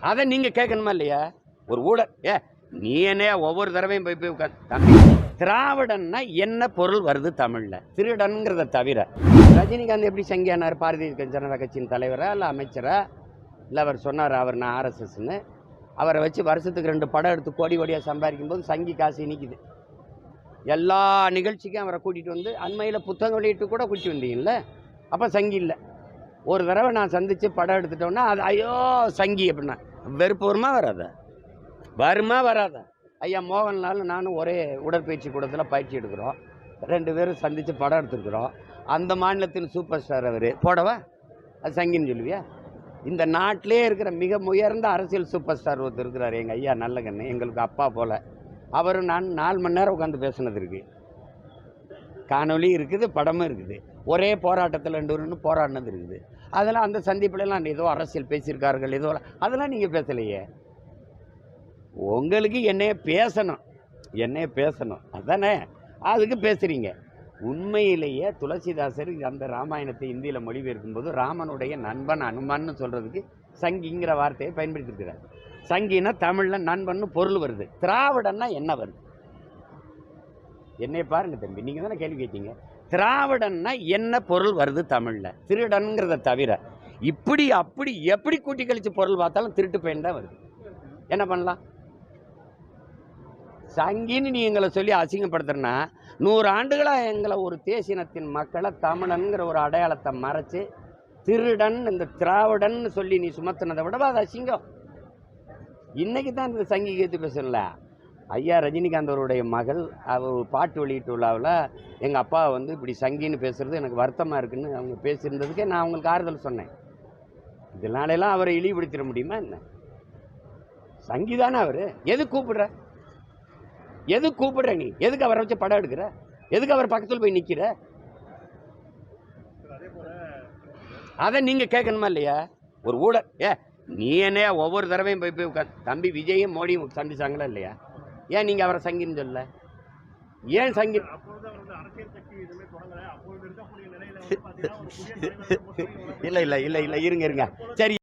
அதை நீங்க கேட்கணுமா இல்லையா? ஒரு ஊழல் நீ என்ன ஒவ்வொரு தடவையும் போய் உட்காந்து தம்பி திராவிடன்னா என்ன பொருள் வருது தமிழ்ல? திருடன்கிறத தவிர ரஜினிகாந்த் எப்படி சங்கியானார்? பாரதிய ஜனதா கட்சியின் தலைவரா இல்லை அமைச்சரா? இல்லை அவர் சொன்னார் அவர் நான் ஆர்எஸ்எஸ்ன்னு. அவரை வச்சு வருஷத்துக்கு 2 படம் எடுத்து கோடி கோடியாக சம்பாதிக்கும் போது சங்கி காசு இனிக்குது. எல்லா நிகழ்ச்சிக்கும் அவரை கூட்டிகிட்டு வந்து அண்மையில் புத்தகம் வெளியிட்டு கூட கூட்டி வந்தீங்கல்ல, அப்போ சங்கி இல்லை. ஒரு தடவை நான் சந்தித்து படம் எடுத்துட்டோன்னா அது ஐயோ சங்கி அப்படின்னா வெறுப்பு வருமா வராதா? வருமா வராதா? ஐயா மோகன்லால் நானும் ஒரே உடற்பயிற்சி கூடத்தில் பயிற்சி எடுக்கிறோம். 2 பேரும் சந்தித்து படம் எடுத்துருக்குறோம். அந்த மாநிலத்தின் சூப்பர் ஸ்டார் அவர் போடவா? அது சங்கின்னு சொல்லுவியா? இந்த நாட்டிலே இருக்கிற மிக உயர்ந்த அரசியல் சூப்பர் ஸ்டார் ஒருத்தர் இருக்கிறார், எங்கள் ஐயா நல்லகண்ணு, எங்களுக்கு அப்பா போல். அவரும் நான் 4 மணி நேரம் உட்காந்து பேசுனது இருக்குது, காணொலி இருக்குது, படமும் இருக்குது. ஒரே போராட்டத்தில் 2 பேரும் போராடினது இருக்குது. அதெல்லாம் அந்த சந்திப்புலாம் ஏதோ அரசியல் பேசியிருக்கார்கள், ஏதோ அதெல்லாம் நீங்கள் பேசலையே. உங்களுக்கு என்னைய பேசணும் அதுதானே, அதுக்கு பேசுகிறீங்க. உண்மையிலேயே துளசிதாசர் அந்த ராமாயணத்தை இந்தியில் மொழிபெயர்க்கும்போது ராமனுடைய நண்பன் அனுமான்னு சொல்கிறதுக்கு சங்கிங்கிற வார்த்தையை பயன்படுத்தியிருக்கிறார். சங்கினா தமிழில் நண்பன்னு பொருள் வருது. திராவிடன்னா என்ன வருது? என்னைய பாருங்க தம்பி, நீங்கள் தானே கேள்வி கேட்டீங்க. திராவிடன்னா என்ன பொருள் வருது தமிழில்? திருடன்கிறத தவிர இப்படி அப்படி எப்படி கூட்டி கழிச்சு பொருள் பார்த்தாலும் திருட்டு பயன் தான் வருது. என்ன பண்ணலாம்? சங்கின்னு நீ எங்களை சொல்லி அசிங்கப்படுத்துறனா 100 ஆண்டுகளாக எங்களை ஒரு தேசினத்தின் மக்களை தமிழன்கிற ஒரு அடையாளத்தை மறைச்சு திருடன் இந்த திராவிடன் சொல்லி நீ சுமத்தினதை விடவா அது அசிங்கம். இன்னைக்கு தான் இந்த சங்கி கேத்து பேசல. ஐயா ரஜினிகாந்த் அவருடைய மகள் அவர் பாட்டு வெளியிட்டு விழாவில் எங்கள் அப்பா வந்து இப்படி சங்கின்னு பேசுறது எனக்கு வருத்தமாக இருக்குன்னு அவங்க பேசியிருந்ததுக்கே நான் அவங்களுக்கு ஆறுதல் சொன்னேன். இதனாலெல்லாம் அவரை இழிவுபடுத்திட முடியுமா என்ன? சங்கிதானே அவர். எது கூப்பிடுற நீ? எதுக்கு அவரை வச்சு படம் எடுக்கிற? எதுக்கு அவர் பக்கத்தில் போய் நிற்கிற? அதை நீங்கள் கேட்கணுமா இல்லையா? ஒரு ஊழல் நீ என்ன ஒவ்வொரு தடவையும் போய் உட்காந்து தம்பி விஜயும் மோடியும் சந்திச்சாங்களா இல்லையா? ஏன் நீங்கள் அவரை சங்கின்னு சொல்ல? ஏன் சங்கி? இல்லை இருங்க சரி.